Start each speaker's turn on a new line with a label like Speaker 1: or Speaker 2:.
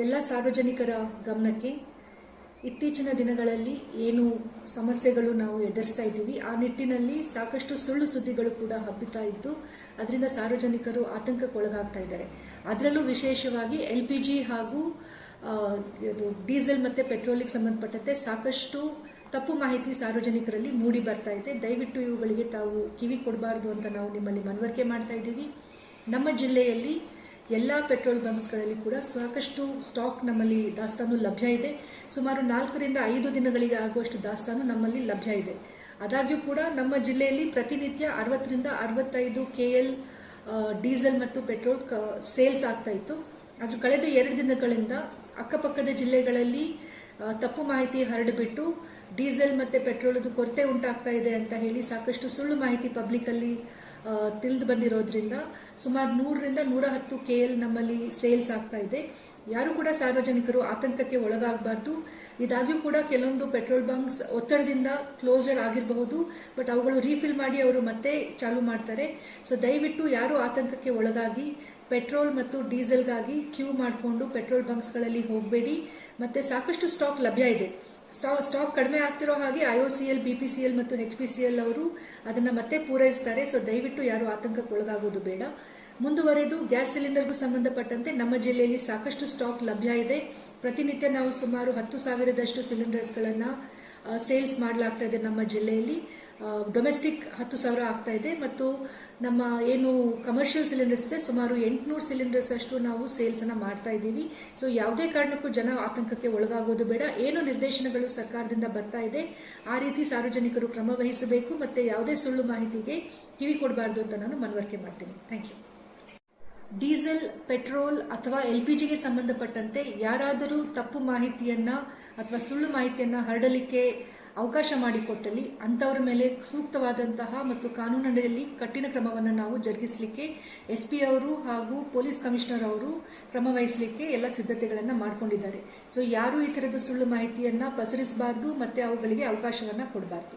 Speaker 1: ಎಲ್ಲ ಸಾರ್ವಜನಿಕರ ಗಮನಕ್ಕೆ ಇತ್ತೀಚಿನ ದಿನಗಳಲ್ಲಿ ಏನು ಸಮಸ್ಯೆಗಳು ನಾವು ಎದುರಿಸ್ತಾ ಇದ್ದೀವಿ ಆ ನಿಟ್ಟಿನಲ್ಲಿ ಸಾಕಷ್ಟು ಸುಳ್ಳು ಸುದ್ದಿಗಳು ಕೂಡ ಹಬ್ಬುತ್ತಾ ಇದ್ದು ಅದರಿಂದ ಸಾರ್ವಜನಿಕರು ಆತಂಕಕ್ಕೊಳಗಾಗ್ತಾ ಇದ್ದಾರೆ. ಅದರಲ್ಲೂ ವಿಶೇಷವಾಗಿ LPG ಹಾಗೂ ಡೀಸೆಲ್ ಮತ್ತು ಪೆಟ್ರೋಲಿಗೆ ಸಂಬಂಧಪಟ್ಟಂತೆ ಸಾಕಷ್ಟು ತಪ್ಪು ಮಾಹಿತಿ ಸಾರ್ವಜನಿಕರಲ್ಲಿ ಮೂಡಿ ಬರ್ತಾ ಇದೆ. ದಯವಿಟ್ಟು ಇವುಗಳಿಗೆ ತಾವು ಕಿವಿ ಕೊಡಬಾರ್ದು ಅಂತ ನಾವು ನಿಮ್ಮಲ್ಲಿ ಮನವರಿಕೆ ಮಾಡ್ತಾ ಇದ್ದೀವಿ. ನಮ್ಮ ಜಿಲ್ಲೆಯಲ್ಲಿ ಎಲ್ಲ ಪೆಟ್ರೋಲ್ ಬಂಕ್ಸ್ಗಳಲ್ಲಿ ಕೂಡ ಸಾಕಷ್ಟು ಸ್ಟಾಕ್ ನಮ್ಮಲ್ಲಿ ದಾಸ್ತಾನು ಲಭ್ಯ ಇದೆ. ಸುಮಾರು 4 ರಿಂದ 5 ದಿನಗಳಿಗೆ ಆಗುವಷ್ಟು ದಾಸ್ತಾನು ನಮ್ಮಲ್ಲಿ ಲಭ್ಯ ಇದೆ. ಆದಾಗ್ಯೂ ಕೂಡ ನಮ್ಮ ಜಿಲ್ಲೆಯಲ್ಲಿ ಪ್ರತಿನಿತ್ಯ 60 ರಿಂದ 65 KL ಡೀಸೆಲ್ ಮತ್ತು ಪೆಟ್ರೋಲ್ ಸೇಲ್ಸ್ ಆಗ್ತಾ ಇತ್ತು. ಆದರೆ ಕಳೆದ 2 ದಿನಗಳಿಂದ ಅಕ್ಕಪಕ್ಕದ ಜಿಲ್ಲೆಗಳಲ್ಲಿ ತಪ್ಪು ಮಾಹಿತಿ ಹರಡಿಬಿಟ್ಟು ಡೀಸೆಲ್ ಮತ್ತು ಪೆಟ್ರೋಲದು ಕೊರತೆ ಉಂಟಾಗ್ತಾ ಇದೆ ಅಂತ ಹೇಳಿ ಸಾಕಷ್ಟು ಸುಳ್ಳು ಮಾಹಿತಿ ಪಬ್ಲಿಕ್ಕಲ್ಲಿ ತಿಳಿದು ಬಂದಿರೋದ್ರಿಂದ ಸುಮಾರು 100 ರಿಂದ 110 KL ನಮ್ಮಲ್ಲಿ ಸೇಲ್ಸ್ ಆಗ್ತಾ ಇದೆ. ಯಾರು ಕೂಡ ಸಾರ್ವಜನಿಕರು ಆತಂಕಕ್ಕೆ ಒಳಗಾಗಬಾರ್ದು. ಇದಾಗ್ಯೂ ಕೂಡ ಕೆಲವೊಂದು ಪೆಟ್ರೋಲ್ ಬಂಕ್ಸ್ ಒತ್ತಡದಿಂದ ಕ್ಲೋಸರ್ ಆಗಿರಬಹುದು, ಬಟ್ ಅವುಗಳು ರೀಫಿಲ್ ಮಾಡಿ ಅವರು ಮತ್ತೆ ಚಾಲೂ ಮಾಡ್ತಾರೆ. ಸೊ ದಯವಿಟ್ಟು ಯಾರು ಆತಂಕಕ್ಕೆ ಒಳಗಾಗಿ ಪೆಟ್ರೋಲ್ ಮತ್ತು ಡೀಸೆಲ್ಗಾಗಿ ಕ್ಯೂ ಮಾಡಿಕೊಂಡು ಪೆಟ್ರೋಲ್ ಬಂಕ್ಸ್ಗಳಲ್ಲಿ ಹೋಗಬೇಡಿ. ಮತ್ತು ಸಾಕಷ್ಟು ಸ್ಟಾಕ್ ಲಭ್ಯ ಇದೆ. ಸ್ಟಾಕ್ ಕಡಿಮೆ ಆಗ್ತಿರೋ ಹಾಗೆ IOCL, BPCL ಮತ್ತು HPCL ಅವರು ಅದನ್ನು ಮತ್ತೆ ಪೂರೈಸ್ತಾರೆ. ಸೊ ದಯವಿಟ್ಟು ಯಾರು ಆತಂಕಕ್ಕೆ ಒಳಗಾಗೋದು ಬೇಡ. ಮುಂದುವರೆದು ಗ್ಯಾಸ್ ಸಿಲಿಂಡರ್ಗೂ ಸಂಬಂಧಪಟ್ಟಂತೆ ನಮ್ಮ ಜಿಲ್ಲೆಯಲ್ಲಿ ಸಾಕಷ್ಟು ಸ್ಟಾಕ್ ಲಭ್ಯ ಇದೆ. ಪ್ರತಿನಿತ್ಯ ನಾವು ಸುಮಾರು 10,000ದಷ್ಟು ಸಿಲಿಂಡರ್ಸ್ಗಳನ್ನು ಸೇಲ್ಸ್ ಮಾಡಲಾಗ್ತಾ ಇದೆ. ನಮ್ಮ ಜಿಲ್ಲೆಯಲ್ಲಿ ಡೊಮೆಸ್ಟಿಕ್ 10,000 ಆಗ್ತಾ ಇದೆ ಮತ್ತು ನಮ್ಮ ಏನು ಕಮರ್ಷಿಯಲ್ ಸಿಲಿಂಡರ್ಸ್ ಇದೆ ಸುಮಾರು 800 ಸಿಲಿಂಡರ್ಸ್ ಅಷ್ಟು ನಾವು ಸೇಲ್ಸನ್ನು ಮಾಡ್ತಾ ಇದ್ದೀವಿ. ಸೊ ಯಾವುದೇ ಕಾರಣಕ್ಕೂ ಜನ ಆತಂಕಕ್ಕೆ ಒಳಗಾಗೋದು ಬೇಡ. ಏನು ನಿರ್ದೇಶನಗಳು ಸರ್ಕಾರದಿಂದ ಬರ್ತಾ ಇದೆ ಆ ರೀತಿ ಸಾರ್ವಜನಿಕರು ಕ್ರಮ ವಹಿಸಬೇಕು ಮತ್ತು ಯಾವುದೇ ಸುಳ್ಳು ಮಾಹಿತಿಗೆ ಕಿವಿ ಕೊಡಬಾರ್ದು ಅಂತ ನಾನು ಮನವರಿಕೆ ಮಾಡ್ತೀನಿ. Thank you. ಡೀಸೆಲ್, ಪೆಟ್ರೋಲ್ ಅಥವಾ LPGಗೆ ಸಂಬಂಧಪಟ್ಟಂತೆ ಯಾರಾದರೂ ತಪ್ಪು ಮಾಹಿತಿಯನ್ನು ಅಥವಾ ಸುಳ್ಳು ಮಾಹಿತಿಯನ್ನು ಹರಡಲಿಕ್ಕೆ ಅವಕಾಶ ಮಾಡಿಕೊಟ್ಟಲ್ಲಿ ಅಂಥವ್ರ ಮೇಲೆ ಸೂಕ್ತವಾದಂತಹ ಮತ್ತು ಕಾನೂನಿನಲ್ಲಿ ಕಠಿಣ ಕ್ರಮವನ್ನು ನಾವು ಜರುಗಿಸಲಿಕ್ಕೆ SP ಅವರು ಹಾಗೂ ಪೊಲೀಸ್ ಕಮಿಷನರ್ ಅವರು ಕ್ರಮ ವಹಿಸಲಿಕ್ಕೆ ಎಲ್ಲ ಸಿದ್ಧತೆಗಳನ್ನು ಮಾಡಿಕೊಂಡಿದ್ದಾರೆ. ಸೊ ಯಾರೂ ಈ ಥರದ ಸುಳ್ಳು ಮಾಹಿತಿಯನ್ನು ಪಸರಿಸಬಾರ್ದು ಮತ್ತು ಅವುಗಳಿಗೆ ಅವಕಾಶವನ್ನು ಕೊಡಬಾರ್ದು.